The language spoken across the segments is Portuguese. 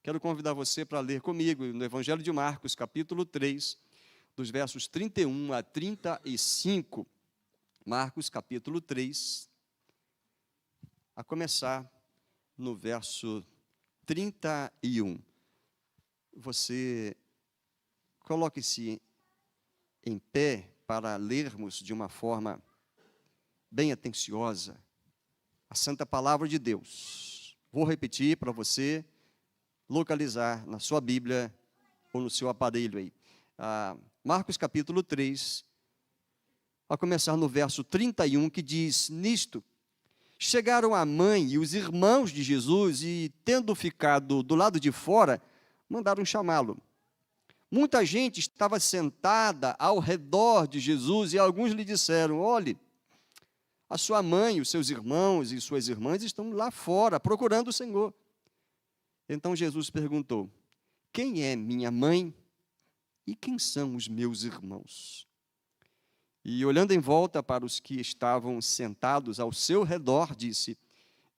quero convidar você para ler comigo no Evangelho de Marcos, capítulo 3, dos versos 31 a 35. Marcos, capítulo 3, a começar no verso 31. Você coloque-se em pé para lermos de uma forma bem atenciosa a Santa Palavra de Deus. Vou repetir para você localizar na sua Bíblia ou no seu aparelho aí. Marcos capítulo 3, a começar no verso 31, que diz: Nisto, chegaram a mãe e os irmãos de Jesus e, tendo ficado do lado de fora, mandaram chamá-lo. Muita gente estava sentada ao redor de Jesus e alguns lhe disseram: olhe, a sua mãe, os seus irmãos e suas irmãs estão lá fora, procurando o Senhor. Então Jesus perguntou: quem é minha mãe e quem são os meus irmãos? E olhando em volta para os que estavam sentados ao seu redor, disse: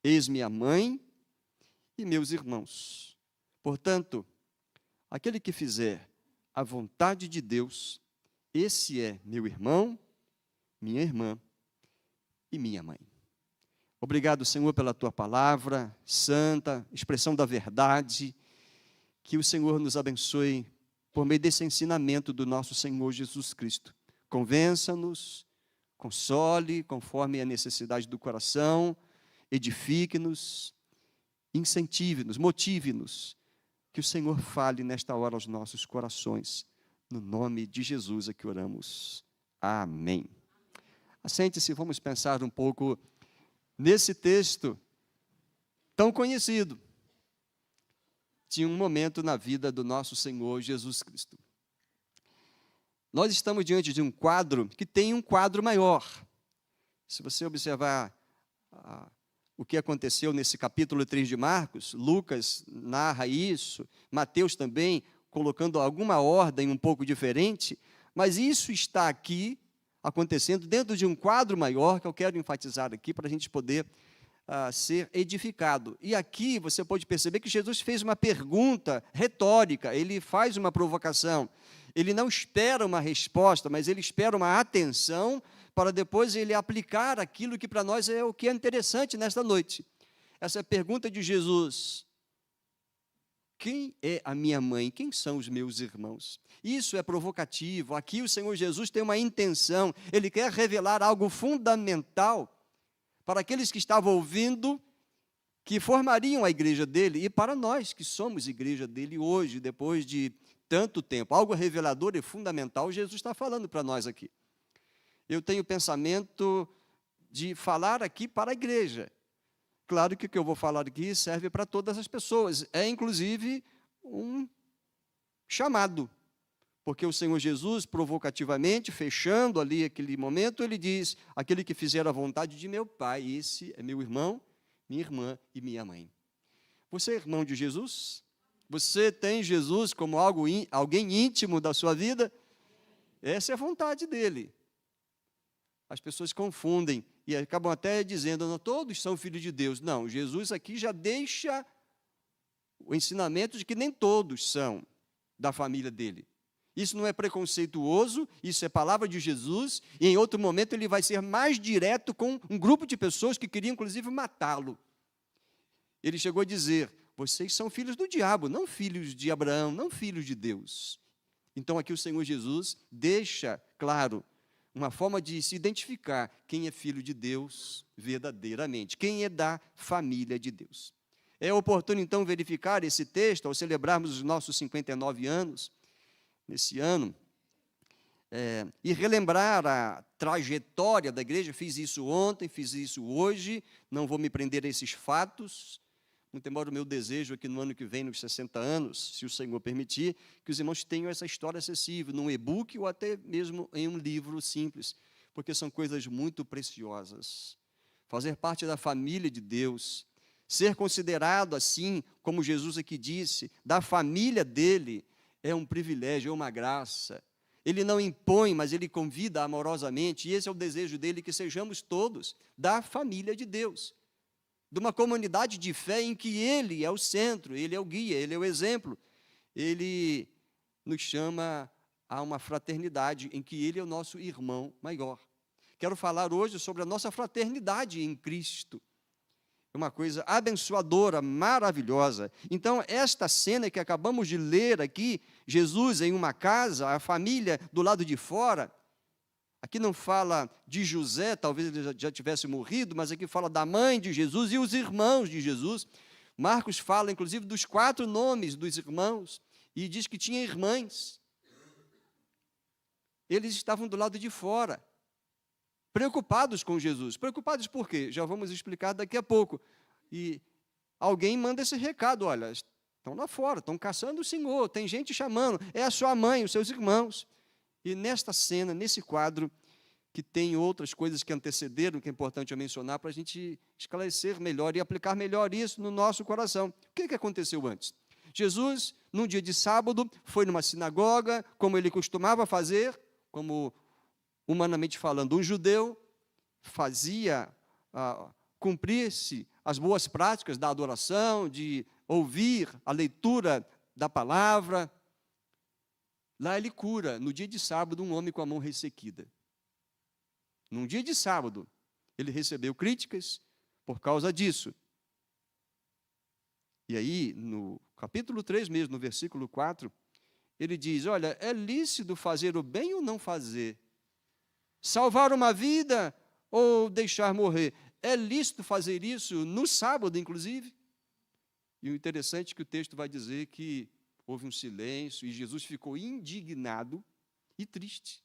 eis minha mãe e meus irmãos. Portanto, aquele que fizer a vontade de Deus, esse é meu irmão, minha irmã e minha mãe. Obrigado, Senhor, pela tua palavra santa, expressão da verdade. Que o Senhor nos abençoe por meio desse ensinamento do nosso Senhor Jesus Cristo. Convença-nos, console conforme a necessidade do coração, edifique-nos, incentive-nos, motive-nos. Que o Senhor fale nesta hora aos nossos corações. No nome de Jesus é que oramos. Amém. Assente-se, vamos pensar um pouco nesse texto tão conhecido. Tinha um momento na vida do nosso Senhor Jesus Cristo. Nós estamos diante de um quadro que tem um quadro maior. Se você observar o que aconteceu nesse capítulo 3 de Marcos, Lucas narra isso, Mateus também, colocando alguma ordem um pouco diferente, mas isso está aqui acontecendo dentro de um quadro maior que eu quero enfatizar aqui para a gente poder ser edificado. E aqui você pode perceber que Jesus fez uma pergunta retórica, ele faz uma provocação. Ele não espera uma resposta, mas ele espera uma atenção para depois ele aplicar aquilo que para nós é o que é interessante nesta noite. Essa pergunta de Jesus: quem é a minha mãe? Quem são os meus irmãos? Isso é provocativo. Aqui o Senhor Jesus tem uma intenção. Ele quer revelar algo fundamental para aqueles que estavam ouvindo, que formariam a igreja dele, e para nós que somos igreja dele hoje, depois de tanto tempo. Algo revelador e fundamental Jesus está falando para nós aqui. Eu tenho o pensamento de falar aqui para a igreja. Claro que o que eu vou falar aqui serve para todas as pessoas. É, inclusive, um chamado. Porque o Senhor Jesus, provocativamente, fechando ali aquele momento, ele diz: aquele que fizer a vontade de meu Pai, esse é meu irmão, minha irmã e minha mãe. Você é irmão de Jesus? Você tem Jesus como alguém íntimo da sua vida? Essa é a vontade dele. As pessoas confundem e acabam até dizendo: não, todos são filhos de Deus. Não, Jesus aqui já deixa o ensinamento de que nem todos são da família dele. Isso não é preconceituoso, isso é palavra de Jesus, e em outro momento ele vai ser mais direto com um grupo de pessoas que queriam inclusive matá-lo. Ele chegou a dizer: vocês são filhos do diabo, não filhos de Abraão, não filhos de Deus. Então aqui o Senhor Jesus deixa claro uma forma de se identificar quem é filho de Deus verdadeiramente, quem é da família de Deus. É oportuno então verificar esse texto ao celebrarmos os nossos 59 anos, nesse ano, e relembrar a trajetória da igreja. Fiz isso ontem, fiz isso hoje, não vou me prender a esses fatos, muito embora o meu desejo aqui no ano que vem, nos 60 anos, se o Senhor permitir, que os irmãos tenham essa história acessível, num e-book ou até mesmo em um livro simples, porque são coisas muito preciosas. Fazer parte da família de Deus, ser considerado assim, como Jesus aqui disse, da família dele, é um privilégio, é uma graça. Ele não impõe, mas ele convida amorosamente, e esse é o desejo dele, que sejamos todos da família de Deus. de uma comunidade de fé em que Ele é o centro, Ele é o guia, Ele é o exemplo. Ele nos chama a uma fraternidade em que Ele é o nosso irmão maior. Quero falar hoje sobre a nossa fraternidade em Cristo. É uma coisa abençoadora, maravilhosa. Então, esta cena que acabamos de ler aqui, Jesus em uma casa, a família do lado de fora, aqui não fala de José, talvez ele já tivesse morrido, mas aqui fala da mãe de Jesus e os irmãos de Jesus. Marcos fala, inclusive, dos 4 nomes dos irmãos, e diz que tinha irmãs. Eles estavam do lado de fora, preocupados com Jesus. Preocupados por quê? Já vamos explicar daqui a pouco. E alguém manda esse recado, olha, estão lá fora, estão caçando o Senhor, tem gente chamando, é a sua mãe, os seus irmãos. E nesta cena, nesse quadro, que tem outras coisas que antecederam, que é importante eu mencionar, para a gente esclarecer melhor e aplicar melhor isso no nosso coração. O que aconteceu antes? Jesus, num dia de sábado, foi numa sinagoga, como ele costumava fazer, como humanamente falando, um judeu fazia cumprir-se as boas práticas da adoração, de ouvir a leitura da palavra. Lá ele cura, no dia de sábado, um homem com a mão ressequida. Num dia de sábado, ele recebeu críticas por causa disso. E aí, no capítulo 3 mesmo, no versículo 4, ele diz, olha, é lícito fazer o bem ou não fazer? Salvar uma vida ou deixar morrer? É lícito fazer isso no sábado, inclusive? E o interessante é que o texto vai dizer que houve um silêncio e Jesus ficou indignado e triste.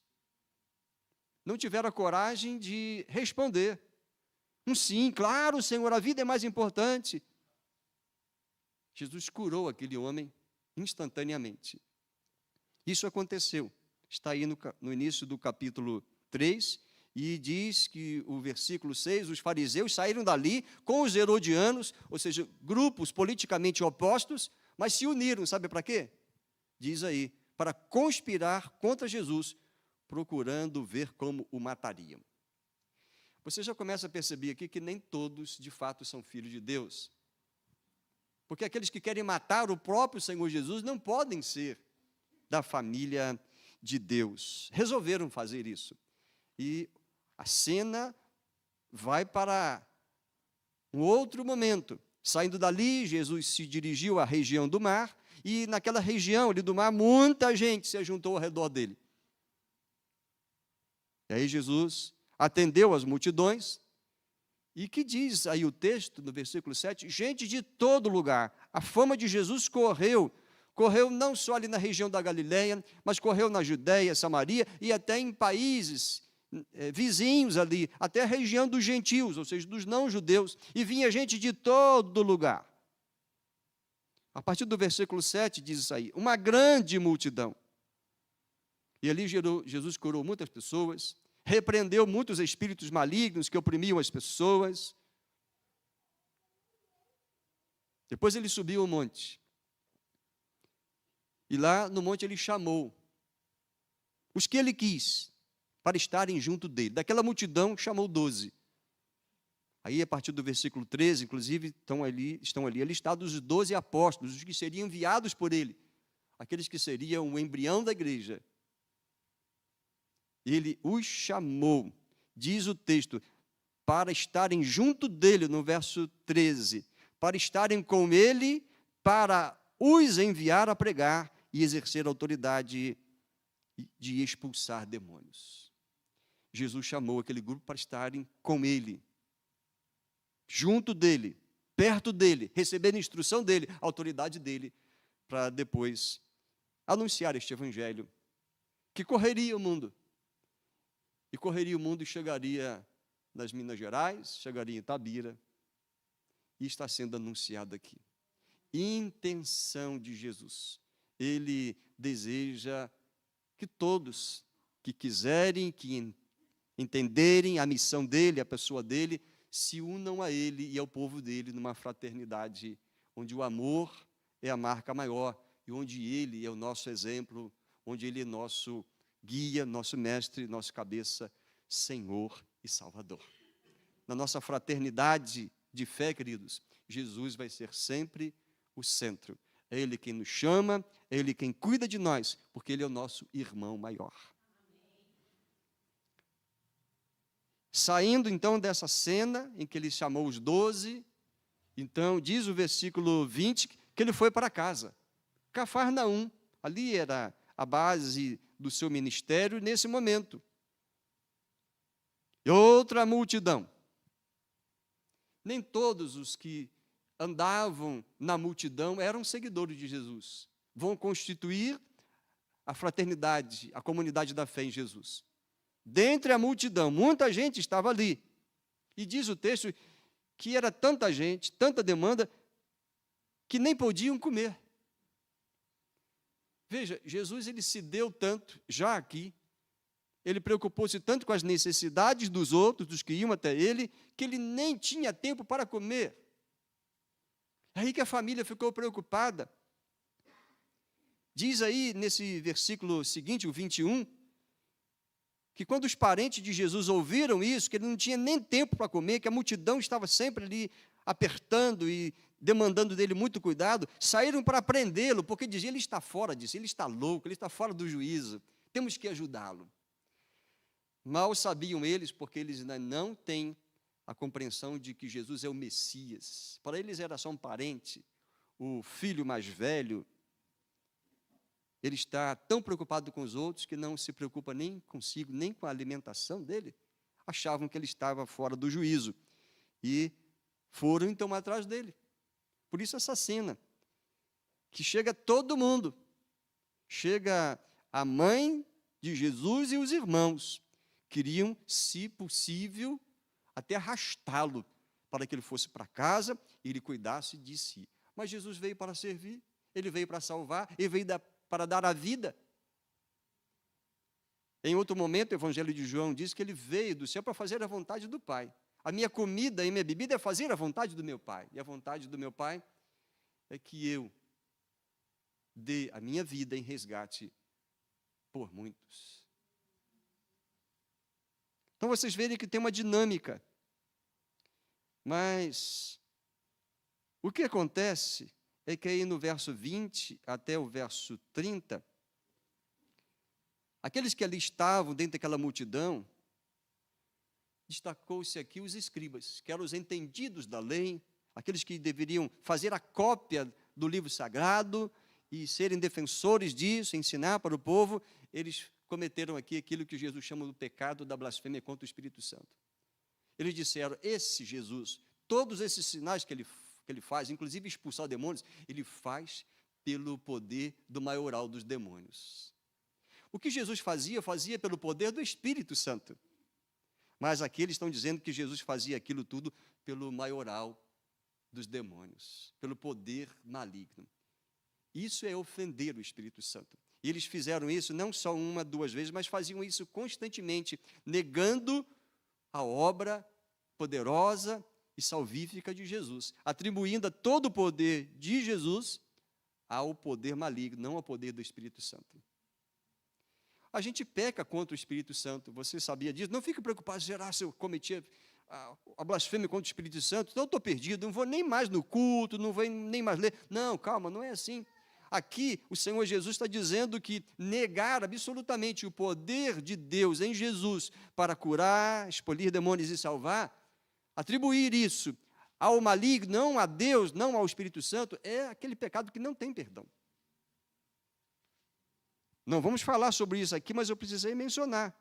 Não tiveram a coragem de responder. Um sim, claro, Senhor, a vida é mais importante. Jesus curou aquele homem instantaneamente. Isso aconteceu. Está aí no início do capítulo 3, e diz que o versículo 6, os fariseus saíram dali com os herodianos, ou seja, grupos politicamente opostos, mas se uniram, sabe para quê? Diz aí, para conspirar contra Jesus, procurando ver como o matariam. Você já começa a perceber aqui que nem todos, de fato, são filhos de Deus. Porque aqueles que querem matar o próprio Senhor Jesus não podem ser da família de Deus. Resolveram fazer isso. E a cena vai para um outro momento. Saindo dali, Jesus se dirigiu à região do mar, e naquela região ali do mar, muita gente se ajuntou ao redor dele. E aí Jesus atendeu as multidões, e que diz aí o texto, no versículo 7, gente de todo lugar. A fama de Jesus correu não só ali na região da Galileia, mas correu na Judéia, Samaria, e até em países vizinhos ali, até a região dos gentios, ou seja, dos não-judeus, e vinha gente de todo lugar. A partir do versículo 7 diz isso aí, uma grande multidão. E ali Jesus curou muitas pessoas, repreendeu muitos espíritos malignos que oprimiam as pessoas. Depois ele subiu ao monte. E lá no monte ele chamou os que ele quis para estarem junto dele. Daquela multidão chamou 12. Aí, a partir do versículo 13, inclusive, estão ali listados os 12 apóstolos, os que seriam enviados por ele, aqueles que seriam o embrião da igreja. Ele os chamou, diz o texto, para estarem junto dele, no verso 13, para estarem com ele, para os enviar a pregar e exercer a autoridade de expulsar demônios. Jesus chamou aquele grupo para estarem com ele, junto dele, perto dele, recebendo instrução dele, a autoridade dele, para depois anunciar este evangelho, que correria o mundo. E correria o mundo e chegaria nas Minas Gerais, chegaria em Itabira, e está sendo anunciado aqui. Intenção de Jesus. Ele deseja que todos que quiserem, que entenderem a missão dele, a pessoa dele, se unam a ele e ao povo dele numa fraternidade onde o amor é a marca maior e onde ele é o nosso exemplo, onde ele é nosso guia, nosso mestre, nosso cabeça, Senhor e Salvador. Na nossa fraternidade de fé, queridos, Jesus vai ser sempre o centro. É Ele quem nos chama, é Ele quem cuida de nós, porque Ele é o nosso irmão maior. Saindo então dessa cena em que Ele chamou os 12, então diz o versículo 20 que Ele foi para casa. Cafarnaum, ali era a base do seu ministério nesse momento. E outra multidão. Nem todos os que andavam na multidão eram seguidores de Jesus. Vão constituir a fraternidade, a comunidade da fé em Jesus. Dentre a multidão, muita gente estava ali. E diz o texto que era tanta gente, tanta demanda, que nem podiam comer. Veja, Jesus ele se deu tanto, já aqui, ele preocupou-se tanto com as necessidades dos outros, dos que iam até ele, que ele nem tinha tempo para comer. Aí que a família ficou preocupada. Diz aí, nesse versículo seguinte, o 21, que quando os parentes de Jesus ouviram isso, que ele não tinha nem tempo para comer, que a multidão estava sempre ali apertando e demandando dele muito cuidado, saíram para prendê-lo, porque diziam, ele está fora disso, ele está louco, ele está fora do juízo, temos que ajudá-lo. Mal sabiam eles, porque eles ainda não têm a compreensão de que Jesus é o Messias. Para eles era só um parente, o filho mais velho. Ele está tão preocupado com os outros que não se preocupa nem consigo, nem com a alimentação dele. Achavam que ele estava fora do juízo. E foram então atrás dele. Por isso essa cena, que chega todo mundo. Chega a mãe de Jesus e os irmãos. Queriam, se possível, até arrastá-lo para que ele fosse para casa e ele cuidasse de si. Mas Jesus veio para servir, ele veio para salvar, ele veio para dar a vida. Em outro momento, o Evangelho de João diz que ele veio do céu para fazer a vontade do Pai. A minha comida e minha bebida é fazer a vontade do meu Pai. E a vontade do meu Pai é que eu dê a minha vida em resgate por muitos. Então, vocês verem que tem uma dinâmica. Mas o que acontece é que aí no verso 20 até o verso 30, aqueles que ali estavam dentro daquela multidão, destacou-se aqui os escribas, que eram os entendidos da lei, aqueles que deveriam fazer a cópia do livro sagrado e serem defensores disso, ensinar para o povo. Eles cometeram aqui aquilo que Jesus chama do pecado da blasfêmia contra o Espírito Santo. Eles disseram, esse Jesus, todos esses sinais que ele faz, inclusive expulsar demônios, ele faz pelo poder do maioral dos demônios. O que Jesus fazia pelo poder do Espírito Santo. Mas aqui eles estão dizendo que Jesus fazia aquilo tudo pelo maioral dos demônios, pelo poder maligno. Isso é ofender o Espírito Santo. E eles fizeram isso não só uma, duas vezes, mas faziam isso constantemente, negando a obra poderosa e salvífica de Jesus, atribuindo todo o poder de Jesus ao poder maligno, não ao poder do Espírito Santo. A gente peca contra o Espírito Santo, você sabia disso? Não fique preocupado, será se eu cometi a blasfêmia contra o Espírito Santo? Então eu estou perdido, não vou nem mais no culto, não vou nem mais ler. Não, calma, não é assim. Aqui o Senhor Jesus está dizendo que negar absolutamente o poder de Deus em Jesus para curar, expelir demônios e salvar, atribuir isso ao maligno, não a Deus, não ao Espírito Santo, é aquele pecado que não tem perdão. Não vamos falar sobre isso aqui, mas eu precisei mencionar.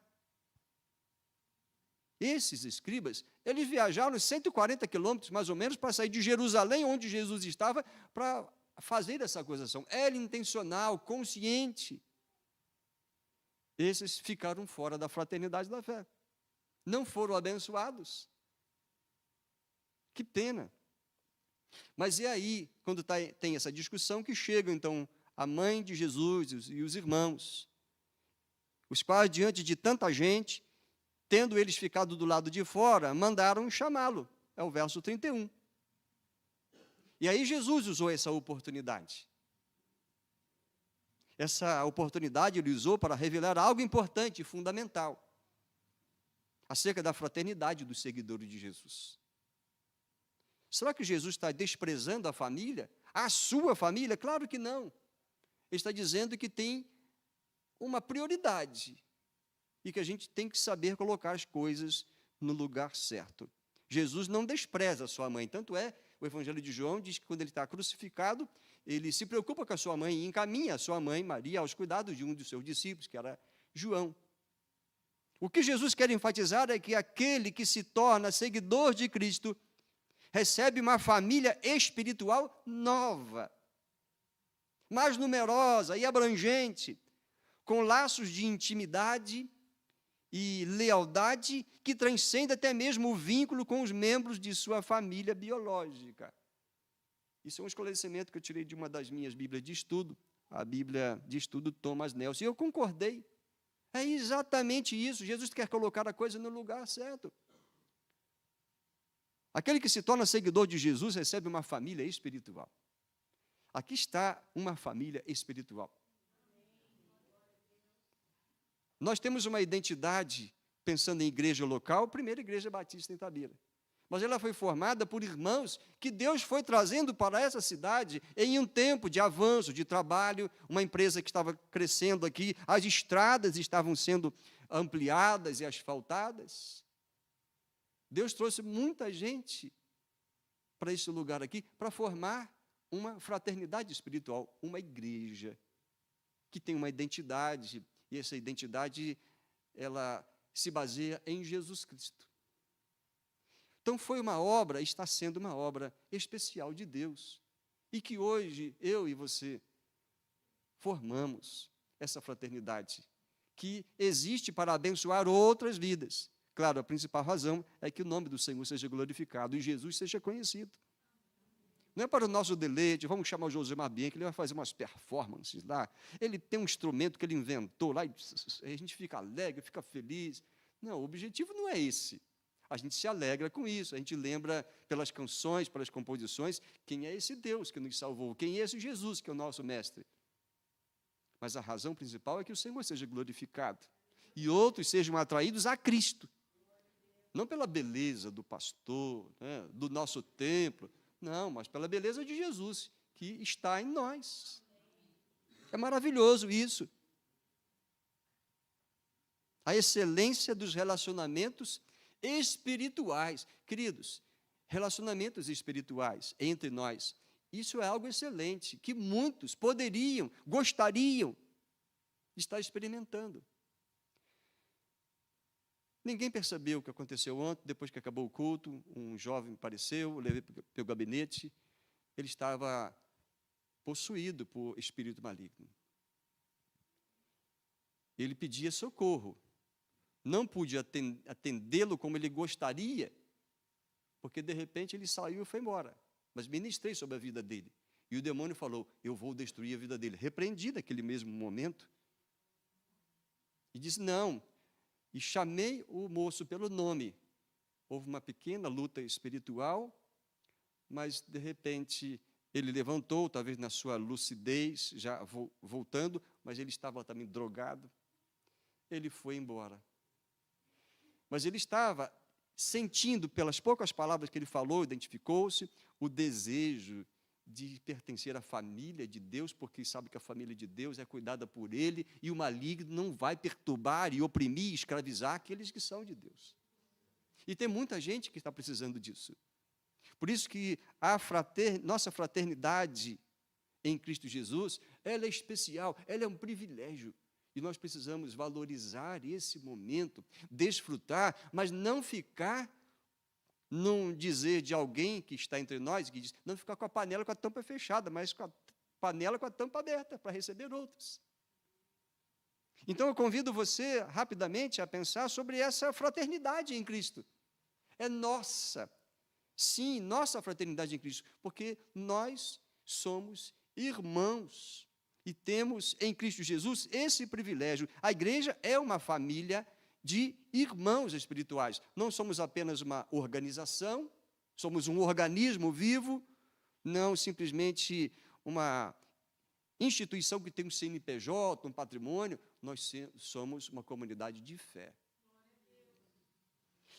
Esses escribas, eles viajaram 140 quilômetros, mais ou menos, para sair de Jerusalém, onde Jesus estava, para fazer essa acusação. Era intencional, consciente. Esses ficaram fora da fraternidade da fé. Não foram abençoados. Que pena. Mas é aí, quando tem essa discussão, que chegam, então, a mãe de Jesus e os irmãos, os quais, diante de tanta gente, tendo eles ficado do lado de fora, mandaram chamá-lo. É o verso 31. E aí Jesus usou essa oportunidade. Essa oportunidade ele usou para revelar algo importante e fundamental acerca da fraternidade dos seguidores de Jesus. Será que Jesus está desprezando a família? A sua família? Claro que não. Ele está dizendo que tem uma prioridade e que a gente tem que saber colocar as coisas no lugar certo. Jesus não despreza a sua mãe, tanto é, o Evangelho de João diz que quando ele está crucificado, ele se preocupa com a sua mãe e encaminha a sua mãe, Maria, aos cuidados de um dos seus discípulos, que era João. O que Jesus quer enfatizar é que aquele que se torna seguidor de Cristo recebe uma família espiritual nova, mais numerosa e abrangente, com laços de intimidade e lealdade que transcende até mesmo o vínculo com os membros de sua família biológica. Isso é um esclarecimento que eu tirei de uma das minhas Bíblias de estudo, a Bíblia de estudo Thomas Nelson, e eu concordei. É exatamente isso, Jesus quer colocar a coisa no lugar certo. Aquele que se torna seguidor de Jesus recebe uma família espiritual. Aqui está uma família espiritual. Nós temos uma identidade, pensando em igreja local, primeira igreja batista em Itabira. Mas ela foi formada por irmãos que Deus foi trazendo para essa cidade em um tempo de avanço, de trabalho, uma empresa que estava crescendo aqui, as estradas estavam sendo ampliadas e asfaltadas. Deus trouxe muita gente para esse lugar aqui, para formar uma fraternidade espiritual, uma igreja que tem uma identidade, e essa identidade, ela se baseia em Jesus Cristo. Então foi uma obra, está sendo uma obra especial de Deus, e que hoje eu e você formamos essa fraternidade, que existe para abençoar outras vidas. Claro, a principal razão é que o nome do Senhor seja glorificado e Jesus seja conhecido. Não é para o nosso deleite, vamos chamar o Josemar Bianchi, que ele vai fazer umas performances lá, ele tem um instrumento que ele inventou lá, e a gente fica alegre, fica feliz. Não, o objetivo não é esse. A gente se alegra com isso, a gente lembra pelas canções, pelas composições, quem é esse Deus que nos salvou, quem é esse Jesus que é o nosso mestre. Mas a razão principal é que o Senhor seja glorificado e outros sejam atraídos a Cristo. Não pela beleza do pastor, né, do nosso templo, não, mas pela beleza de Jesus, que está em nós. É maravilhoso isso. A excelência dos relacionamentos espirituais. Queridos, relacionamentos espirituais entre nós, isso é algo excelente, que muitos poderiam, gostariam de estar experimentando. Ninguém percebeu o que aconteceu ontem, depois que acabou o culto, um jovem apareceu, eu levei para o gabinete, ele estava possuído por espírito maligno. Ele pedia socorro, não pude atendê-lo como ele gostaria, porque de repente ele saiu e foi embora, mas ministrei sobre a vida dele, e o demônio falou, eu vou destruir a vida dele, repreendi naquele mesmo momento, e disse, não, e chamei o moço pelo nome. Houve uma pequena luta espiritual, mas, de repente, ele levantou, talvez na sua lucidez, já voltando, mas ele estava também drogado. Ele foi embora. Mas ele estava sentindo, pelas poucas palavras que ele falou, identificou-se, o desejo de pertencer à família de Deus, porque sabe que a família de Deus é cuidada por Ele, e o maligno não vai perturbar e oprimir, escravizar aqueles que são de Deus. E tem muita gente que está precisando disso. Por isso que nossa fraternidade em Cristo Jesus, ela é especial, ela é um privilégio, e nós precisamos valorizar esse momento, desfrutar, mas não ficar num dizer de alguém que está entre nós, que diz, não ficar com a panela com a tampa fechada, mas com a panela com a tampa aberta, para receber outros. Então, eu convido você, rapidamente, a pensar sobre essa fraternidade em Cristo. É nossa, sim, nossa fraternidade em Cristo, porque nós somos irmãos, e temos em Cristo Jesus esse privilégio. A igreja é uma família de irmãos espirituais. Não somos apenas uma organização, somos um organismo vivo, não simplesmente uma instituição que tem um CNPJ, um patrimônio, nós somos uma comunidade de fé.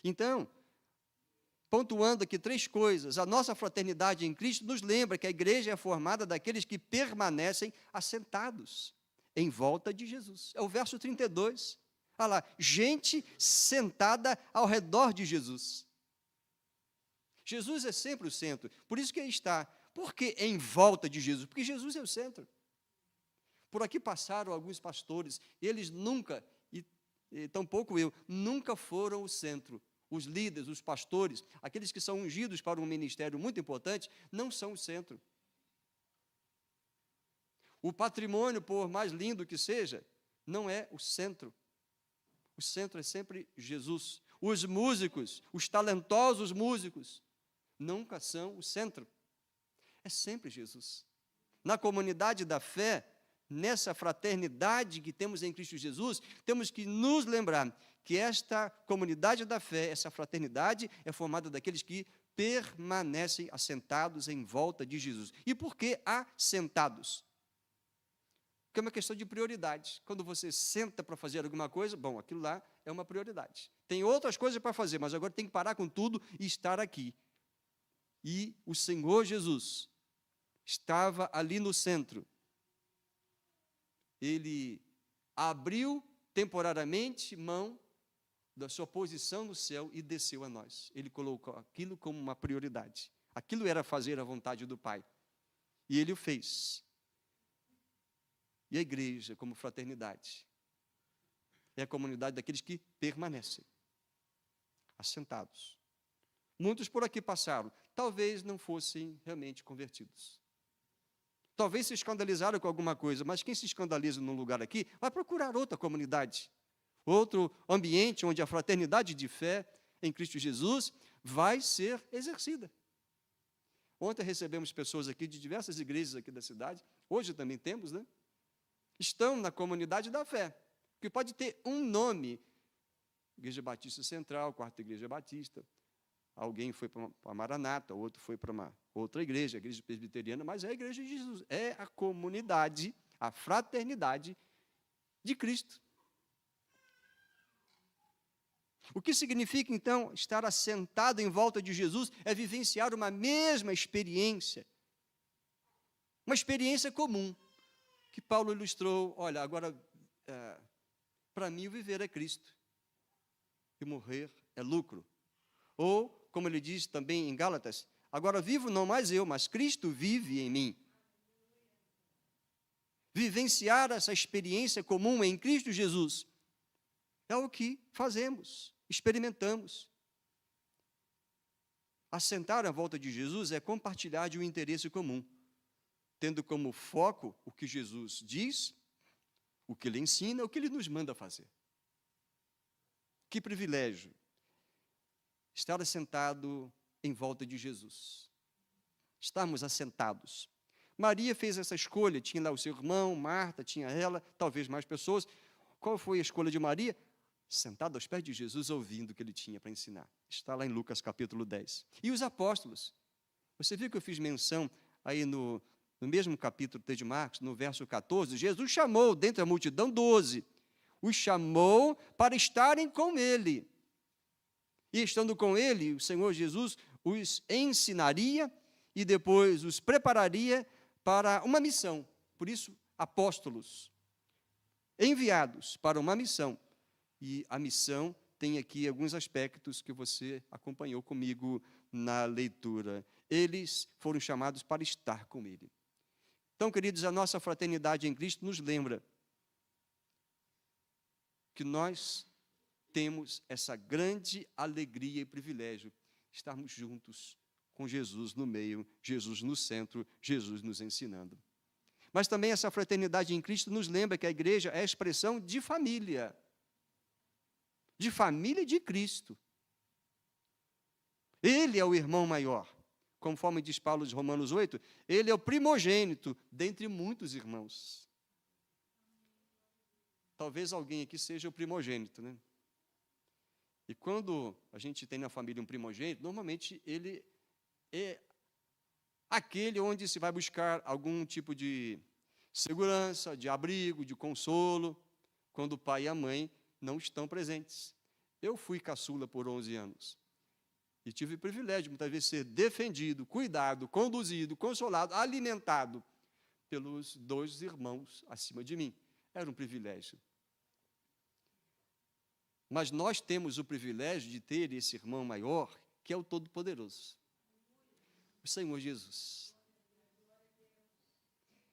Então, pontuando aqui 3 coisas. A nossa fraternidade em Cristo nos lembra que a igreja é formada daqueles que permanecem assentados em volta de Jesus. É o verso 32. Olha lá, gente sentada ao redor de Jesus. Jesus é sempre o centro, por isso que aí está. Por que em volta de Jesus? Porque Jesus é o centro. Por aqui passaram alguns pastores, eles nunca, e tampouco eu, nunca foram o centro. Os líderes, os pastores, aqueles que são ungidos para um ministério muito importante, não são o centro. O patrimônio, por mais lindo que seja, não é o centro. O centro é sempre Jesus. Os músicos, os talentosos músicos, nunca são o centro. É sempre Jesus. Na comunidade da fé, nessa fraternidade que temos em Cristo Jesus, temos que nos lembrar que esta comunidade da fé, essa fraternidade, é formada daqueles que permanecem assentados em volta de Jesus. E por que assentados? Porque é uma questão de prioridade. Quando você senta para fazer alguma coisa, bom, aquilo lá é uma prioridade. Tem outras coisas para fazer, mas agora tem que parar com tudo e estar aqui. E o Senhor Jesus estava ali no centro. Ele abriu temporariamente mão da sua posição no céu e desceu a nós. Ele colocou aquilo como uma prioridade. Aquilo era fazer a vontade do Pai. E Ele o fez. E a igreja, como fraternidade, é a comunidade daqueles que permanecem assentados. Muitos por aqui passaram, talvez não fossem realmente convertidos. Talvez se escandalizaram com alguma coisa, mas quem se escandaliza num lugar aqui, vai procurar outra comunidade, outro ambiente onde a fraternidade de fé em Cristo Jesus vai ser exercida. Ontem recebemos pessoas aqui de diversas igrejas aqui da cidade, hoje também temos, né? Estão na comunidade da fé, que pode ter um nome, Igreja Batista Central, Quarta Igreja Batista, alguém foi para a Maranata, outro foi para uma outra igreja, a igreja presbiteriana, mas é a igreja de Jesus, é a comunidade, a fraternidade de Cristo. O que significa, então, estar assentado em volta de Jesus é vivenciar uma mesma experiência, uma experiência comum, que Paulo ilustrou. Olha, agora, para mim o viver é Cristo, e morrer é lucro. Ou, como ele diz também em Gálatas, agora vivo não mais eu, mas Cristo vive em mim. Vivenciar essa experiência comum em Cristo Jesus é o que fazemos, experimentamos. Assentar à volta de Jesus é compartilhar de um interesse comum, tendo como foco o que Jesus diz, o que Ele ensina, o que Ele nos manda fazer. Que privilégio estar assentado em volta de Jesus. Estarmos assentados. Maria fez essa escolha, tinha lá o seu irmão, Marta, tinha ela, talvez mais pessoas. Qual foi a escolha de Maria? Sentada aos pés de Jesus, ouvindo o que ele tinha para ensinar. Está lá em Lucas capítulo 10. E os apóstolos? Você viu que eu fiz menção aí no mesmo capítulo 3 de Marcos, no verso 14, Jesus chamou dentre a multidão 12. Os chamou para estarem com ele. E estando com ele, o Senhor Jesus os ensinaria e depois os prepararia para uma missão. Por isso, apóstolos, enviados para uma missão. E a missão tem aqui alguns aspectos que você acompanhou comigo na leitura. Eles foram chamados para estar com ele. Então, queridos, a nossa fraternidade em Cristo nos lembra que nós temos essa grande alegria e privilégio, estarmos juntos com Jesus no meio, Jesus no centro, Jesus nos ensinando. Mas também essa fraternidade em Cristo nos lembra que a igreja é a expressão de família de Cristo. Ele é o irmão maior, conforme diz Paulo de Romanos 8, ele é o primogênito dentre muitos irmãos. Talvez alguém aqui seja o primogênito, né? E quando a gente tem na família um primogênito, normalmente ele é aquele onde se vai buscar algum tipo de segurança, de abrigo, de consolo, quando o pai e a mãe não estão presentes. Eu fui caçula por 11 anos. E tive o privilégio, muitas vezes, de ser defendido, cuidado, conduzido, consolado, alimentado pelos 2 irmãos acima de mim. Era um privilégio. Mas nós temos o privilégio de ter esse irmão maior, que é o Todo-Poderoso, o Senhor Jesus.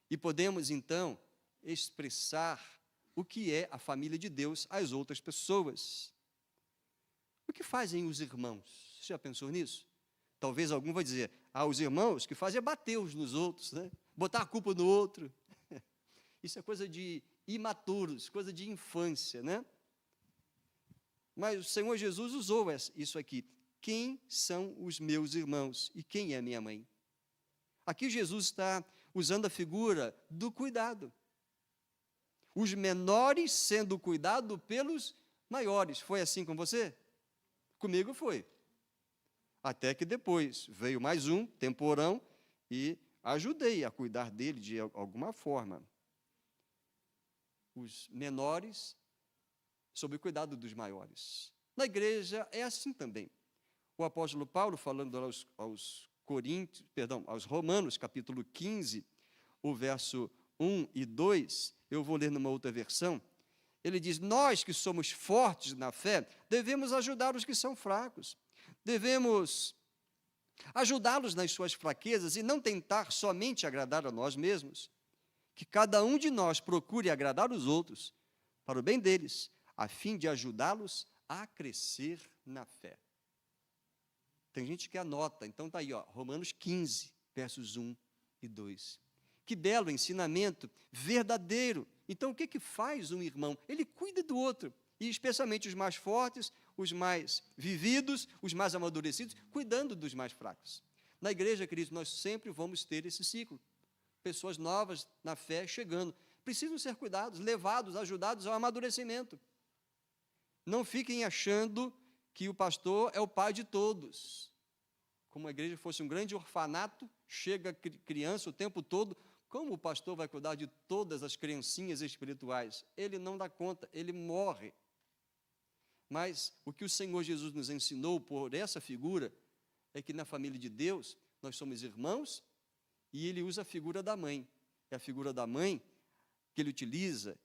E podemos, então, expressar o que é a família de Deus às outras pessoas. O que fazem os irmãos? Você já pensou nisso? Talvez algum vai dizer, os irmãos que fazem é bater uns nos outros, né? Botar a culpa no outro. Isso é coisa de imaturos, coisa de infância, né? Mas o Senhor Jesus usou isso aqui. Quem são os meus irmãos e quem é minha mãe? Aqui Jesus está usando a figura do cuidado. Os menores sendo cuidados pelos maiores. Foi assim com você? Comigo foi. Até que depois veio mais um, temporão, e ajudei a cuidar dele de alguma forma. Os menores sob o cuidado dos maiores. Na igreja é assim também. O apóstolo Paulo, falando aos Romanos, capítulo 15, o verso 1 e 2, eu vou ler numa outra versão, ele diz, nós que somos fortes na fé, devemos ajudar os que são fracos, devemos ajudá-los nas suas fraquezas e não tentar somente agradar a nós mesmos, que cada um de nós procure agradar os outros, para o bem deles, a fim de ajudá-los a crescer na fé. Tem gente que anota, então está aí, Romanos 15, versos 1 e 2. Que belo ensinamento, verdadeiro. Então, o que faz um irmão? Ele cuida do outro, e especialmente os mais fortes, os mais vividos, os mais amadurecidos, cuidando dos mais fracos. Na igreja, queridos, nós sempre vamos ter esse ciclo. Pessoas novas na fé chegando, precisam ser cuidados, levados, ajudados ao amadurecimento. Não fiquem achando que o pastor é o pai de todos. Como a igreja fosse um grande orfanato, chega criança o tempo todo, como o pastor vai cuidar de todas as criancinhas espirituais? Ele não dá conta, ele morre. Mas o que o Senhor Jesus nos ensinou por essa figura é que na família de Deus nós somos irmãos e ele usa a figura da mãe. É a figura da mãe que ele utiliza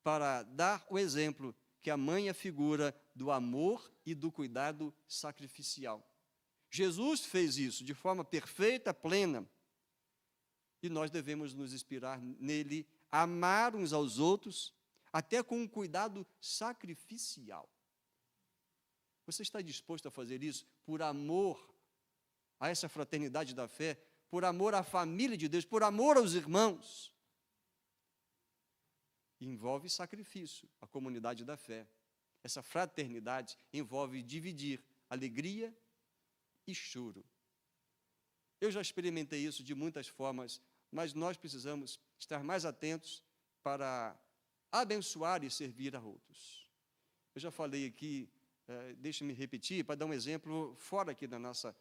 para dar o exemplo que a mãe é a figura do amor e do cuidado sacrificial. Jesus fez isso de forma perfeita, plena, e nós devemos nos inspirar nele, amar uns aos outros, até com um cuidado sacrificial. Você está disposto a fazer isso por amor a essa fraternidade da fé, por amor à família de Deus, por amor aos irmãos? Envolve sacrifício, a comunidade da fé. Essa fraternidade envolve dividir alegria e choro. Eu já experimentei isso de muitas formas, mas nós precisamos estar mais atentos para abençoar e servir a outros. Eu já falei aqui, deixe-me repetir, para dar um exemplo fora aqui da nossa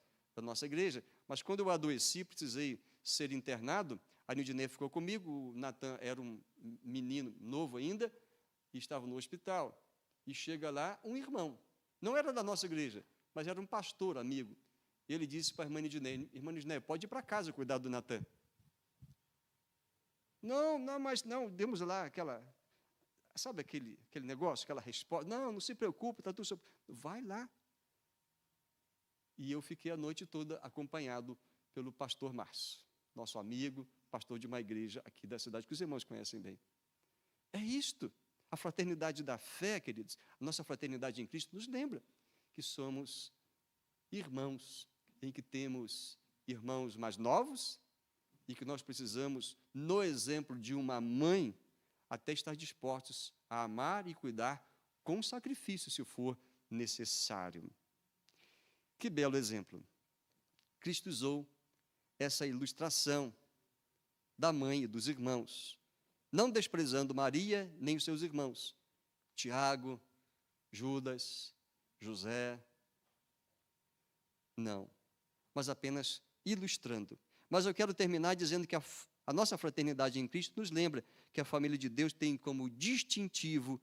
igreja, mas quando eu adoeci, precisei ser internado, a Nildinei ficou comigo, o Natan era um menino novo ainda, e estava no hospital. E chega lá um irmão, não era da nossa igreja, mas era um pastor amigo. Ele disse para a irmã Nildinei, pode ir para casa cuidar do Natan. Não, demos lá sabe aquele negócio, aquela resposta, não se preocupe, está tudo sob... Vai lá. E eu fiquei a noite toda acompanhado pelo pastor Márcio, nosso amigo, pastor de uma igreja aqui da cidade, que os irmãos conhecem bem. É isto, a fraternidade da fé, queridos, a nossa fraternidade em Cristo nos lembra que somos irmãos, em que temos irmãos mais novos e que nós precisamos, no exemplo de uma mãe, até estar dispostos a amar e cuidar com sacrifício, se for necessário. Que belo exemplo. Cristo usou essa ilustração da mãe e dos irmãos, não desprezando Maria nem os seus irmãos, Tiago, Judas, José, não, mas apenas ilustrando. Mas eu quero terminar dizendo que a nossa fraternidade em Cristo nos lembra que a família de Deus tem como distintivo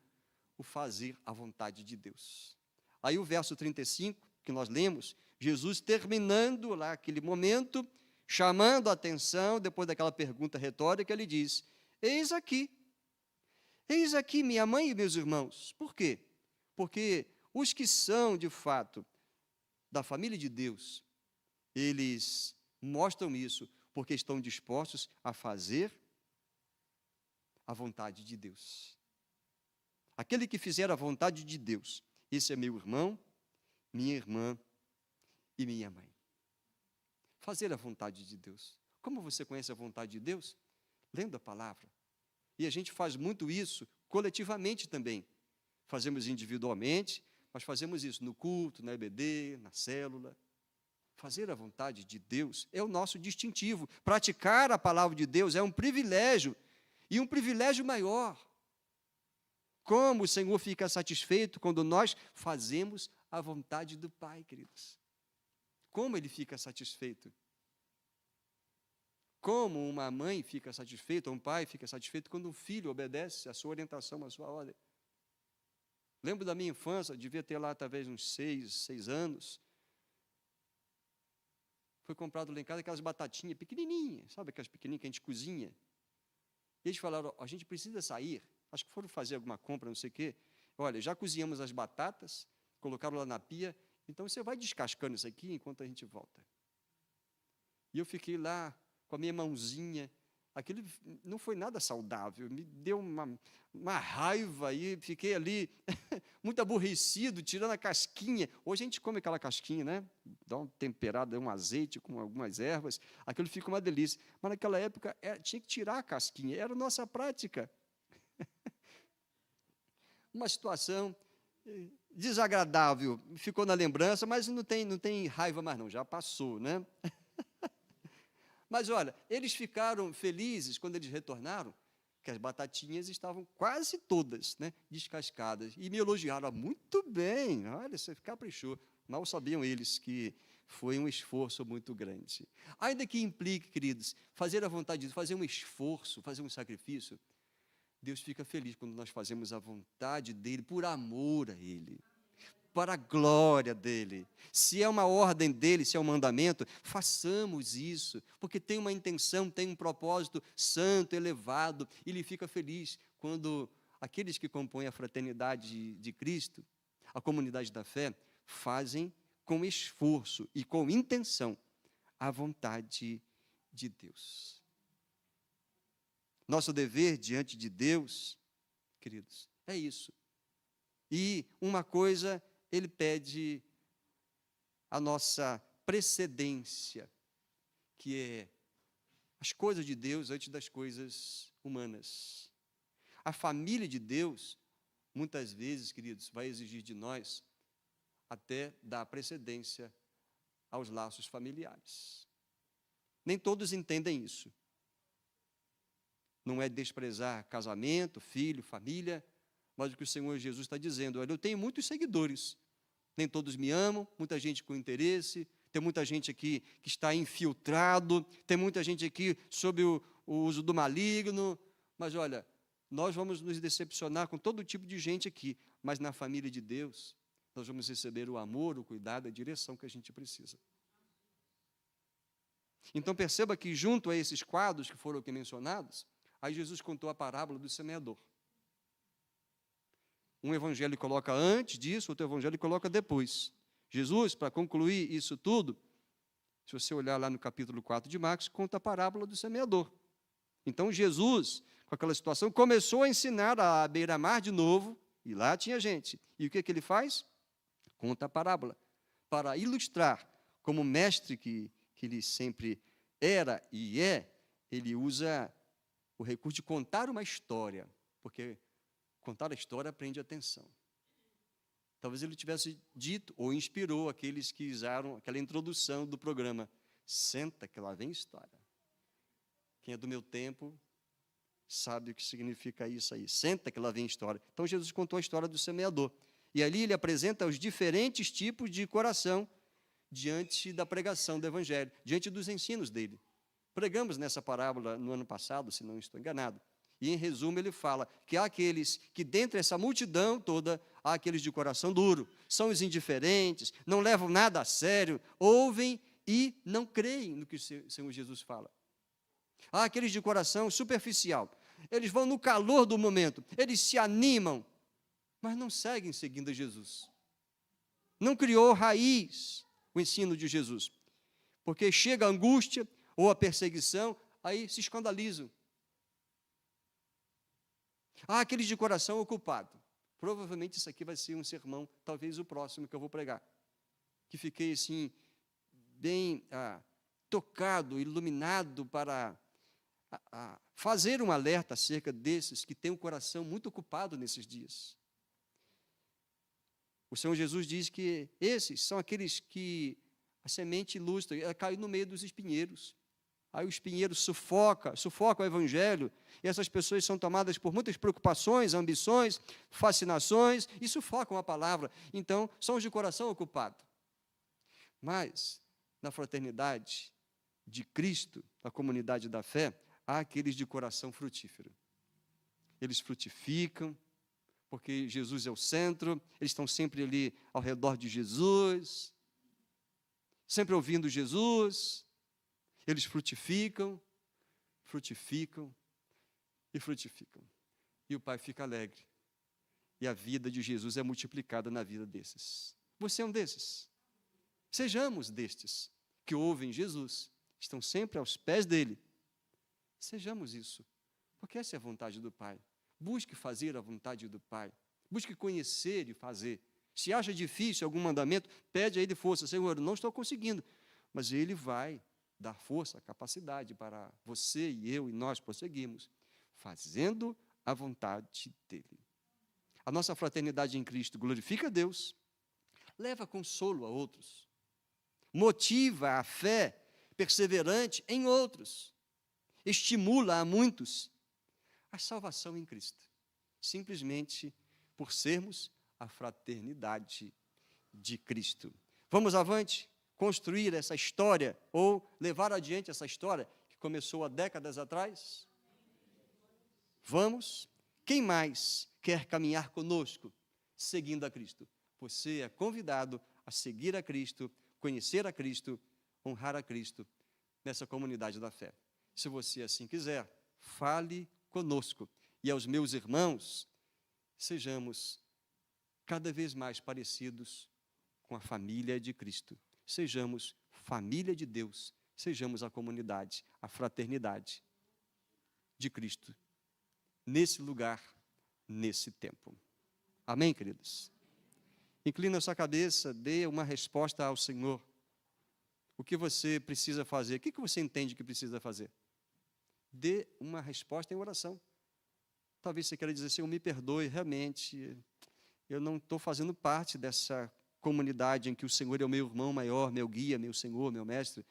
o fazer a vontade de Deus. Aí o verso 35, que nós lemos, Jesus terminando lá aquele momento, chamando a atenção, depois daquela pergunta retórica, ele diz: eis aqui minha mãe e meus irmãos. Por quê? Porque os que são, de fato, da família de Deus, eles mostram isso porque estão dispostos a fazer a vontade de Deus. Aquele que fizer a vontade de Deus, esse é meu irmão, minha irmã e minha mãe. Fazer a vontade de Deus. Como você conhece a vontade de Deus? Lendo a palavra. E a gente faz muito isso coletivamente também. Fazemos individualmente, mas fazemos isso no culto, na EBD, na célula. Fazer a vontade de Deus é o nosso distintivo. Praticar a palavra de Deus é um privilégio, e um privilégio maior. Como o Senhor fica satisfeito quando nós fazemos a vontade do Pai, queridos? Como Ele fica satisfeito? Como uma mãe fica satisfeita, ou um pai fica satisfeito quando um filho obedece a sua orientação, a sua ordem. Lembro da minha infância, devia ter lá talvez uns 6 anos. Foi comprado lá em casa aquelas batatinhas pequenininhas, sabe aquelas pequenininhas que a gente cozinha? E eles falaram: a gente precisa sair. Acho que foram fazer alguma compra, não sei o quê. Olha, já cozinhamos as batatas, colocaram lá na pia, então você vai descascando isso aqui enquanto a gente volta. E eu fiquei lá com a minha mãozinha. Aquilo não foi nada saudável, me deu uma raiva e fiquei ali muito aborrecido, tirando a casquinha. Hoje a gente come aquela casquinha, né? Dá uma temperada, um azeite com algumas ervas, aquilo fica uma delícia. Mas naquela época tinha que tirar a casquinha, era a nossa prática. Uma situação desagradável, ficou na lembrança, mas não tem raiva mais não, já passou, né? Mas olha, eles ficaram felizes quando eles retornaram, que as batatinhas estavam quase todas, né, descascadas, e me elogiaram: muito bem, olha, você caprichou. Mal sabiam eles que foi um esforço muito grande. Ainda que implique, queridos, fazer a vontade de Deus, fazer um esforço, fazer um sacrifício, Deus fica feliz quando nós fazemos a vontade dEle, por amor a Ele, para a glória dEle. Se é uma ordem dEle, se é um mandamento, façamos isso, porque tem uma intenção, tem um propósito santo, elevado, e Ele fica feliz quando aqueles que compõem a fraternidade de Cristo, a comunidade da fé, fazem com esforço e com intenção a vontade de Deus. Nosso dever diante de Deus, queridos, é isso. E uma coisa, Ele pede a nossa precedência, que é as coisas de Deus antes das coisas humanas. A família de Deus, muitas vezes, queridos, vai exigir de nós até dar precedência aos laços familiares. Nem todos entendem isso. Não é desprezar casamento, filho, família, mas o que o Senhor Jesus está dizendo: olha, eu tenho muitos seguidores, nem todos me amam, muita gente com interesse, tem muita gente aqui que está infiltrado, tem muita gente aqui sob o uso do maligno, mas olha, nós vamos nos decepcionar com todo tipo de gente aqui, mas na família de Deus, nós vamos receber o amor, o cuidado, a direção que a gente precisa. Então perceba que junto a esses quadros que foram aqui mencionados, aí Jesus contou a parábola do semeador. Um evangelho coloca antes disso, outro evangelho coloca depois. Jesus, para concluir isso tudo, se você olhar lá no capítulo 4 de Marcos, conta a parábola do semeador. Então Jesus, com aquela situação, começou a ensinar à beira-mar de novo, e lá tinha gente. E o que ele faz? Conta a parábola, para ilustrar, como mestre que ele sempre era e é, ele usa o recurso de contar uma história, porque contar a história prende atenção. Talvez ele tivesse dito ou inspirou aqueles que usaram aquela introdução do programa: senta que lá vem história. Quem é do meu tempo sabe o que significa isso aí. Senta que lá vem história. Então Jesus contou a história do semeador. E ali ele apresenta os diferentes tipos de coração diante da pregação do Evangelho, diante dos ensinos dele. Pregamos nessa parábola no ano passado, se não estou enganado. E, em resumo, ele fala que há aqueles que, dentre essa multidão toda, Há aqueles de coração duro, são os indiferentes, não levam nada a sério, ouvem e não creem no que o Senhor Jesus fala. Há aqueles de coração superficial, eles vão no calor do momento, eles se animam, mas não seguem seguindo a Jesus. Não criou raiz o ensino de Jesus, porque chega a angústia ou a perseguição, aí se escandalizam. Há aqueles de coração ocupado. Provavelmente isso aqui vai ser um sermão, talvez o próximo que eu vou pregar. Que fiquei assim, bem tocado, iluminado para fazer um alerta acerca desses que têm o coração muito ocupado nesses dias. O Senhor Jesus diz que esses são aqueles que a semente ilustra, caiu no meio dos espinheiros. Aí o espinheiro sufoca o evangelho, e essas pessoas são tomadas por muitas preocupações, ambições, fascinações, e sufocam a palavra. Então, são os de coração ocupado. Mas, na fraternidade de Cristo, na comunidade da fé, há aqueles de coração frutífero. Eles frutificam, porque Jesus é o centro, eles estão sempre ali ao redor de Jesus, sempre ouvindo Jesus. Eles frutificam, frutificam e frutificam. E o Pai fica alegre. E a vida de Jesus é multiplicada na vida desses. Você é um desses. Sejamos destes que ouvem Jesus, estão sempre aos pés dele. Sejamos isso, porque essa é a vontade do Pai. Busque fazer a vontade do Pai. Busque conhecer e fazer. Se acha difícil algum mandamento, pede a ele força. Senhor, eu não estou conseguindo. Mas ele vai dar força, capacidade para você e eu e nós prosseguirmos, fazendo a vontade dele. A nossa fraternidade em Cristo glorifica a Deus, leva consolo a outros, motiva a fé perseverante em outros, estimula a muitos a salvação em Cristo, simplesmente por sermos a fraternidade de Cristo. Vamos avante? Construir essa história, ou levar adiante essa história que começou há décadas atrás? Vamos? Quem mais quer caminhar conosco, seguindo a Cristo? Você é convidado a seguir a Cristo, conhecer a Cristo, honrar a Cristo, nessa comunidade da fé. Se você assim quiser, fale conosco. E aos meus irmãos, sejamos cada vez mais parecidos com a família de Cristo. Sejamos família de Deus, sejamos a comunidade, a fraternidade de Cristo, nesse lugar, nesse tempo. Amém, queridos? Inclina a sua cabeça, dê uma resposta ao Senhor. O que você precisa fazer? O que você entende que precisa fazer? Dê uma resposta em oração. Talvez você queira dizer, Senhor, me perdoe, realmente, eu não estou fazendo parte dessa comunidade em que o Senhor é o meu irmão maior, meu guia, meu Senhor, meu mestre.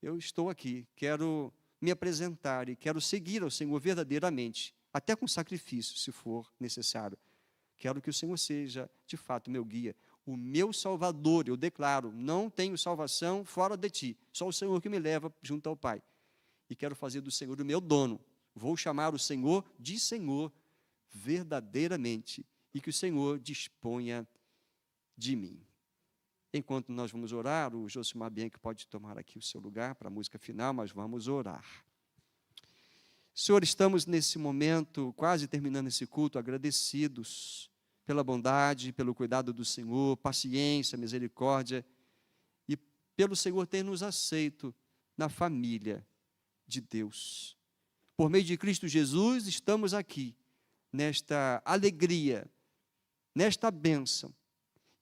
Eu estou aqui, quero me apresentar e quero seguir ao Senhor verdadeiramente, até com sacrifício, se for necessário. Quero que o Senhor seja, de fato, meu guia, o meu Salvador. Eu declaro, não tenho salvação fora de ti, só o Senhor que me leva junto ao Pai. E quero fazer do Senhor o meu dono. Vou chamar o Senhor de Senhor verdadeiramente, e que o Senhor disponha de mim. Enquanto nós vamos orar, o Josimar Bianchi pode tomar aqui o seu lugar para a música final, mas vamos orar. Senhor, estamos nesse momento, quase terminando esse culto, agradecidos pela bondade, pelo cuidado do Senhor, paciência, misericórdia, e pelo Senhor ter nos aceito na família de Deus. Por meio de Cristo Jesus, estamos aqui, nesta alegria, nesta bênção,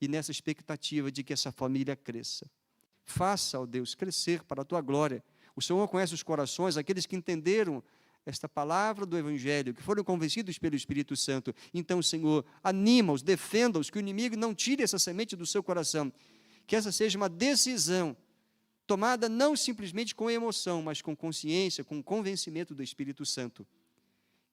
e nessa expectativa de que essa família cresça. Faça, ó Deus, crescer para a Tua glória. O Senhor conhece os corações, aqueles que entenderam esta palavra do Evangelho, que foram convencidos pelo Espírito Santo. Então, Senhor, anima-os, defenda-os, que o inimigo não tire essa semente do seu coração. Que essa seja uma decisão tomada não simplesmente com emoção, mas com consciência, com convencimento do Espírito Santo.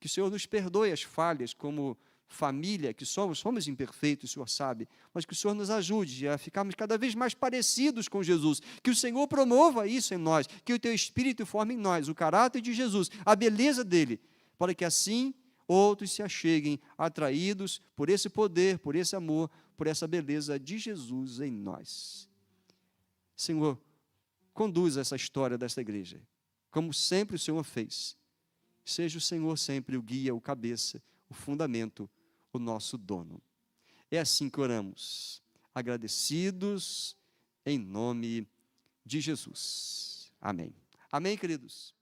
Que o Senhor nos perdoe as falhas, como família que somos imperfeitos, o Senhor sabe, mas que o Senhor nos ajude a ficarmos cada vez mais parecidos com Jesus, que o Senhor promova isso em nós, que o Teu Espírito forme em nós o caráter de Jesus, a beleza dele, para que assim outros se acheguem, atraídos por esse poder, por esse amor, por essa beleza de Jesus em nós. Senhor, conduz essa história desta igreja, como sempre o Senhor fez. Seja o Senhor sempre o guia, o cabeça, o fundamento, o nosso dono. É assim que oramos, agradecidos em nome de Jesus. Amém. Amém, queridos?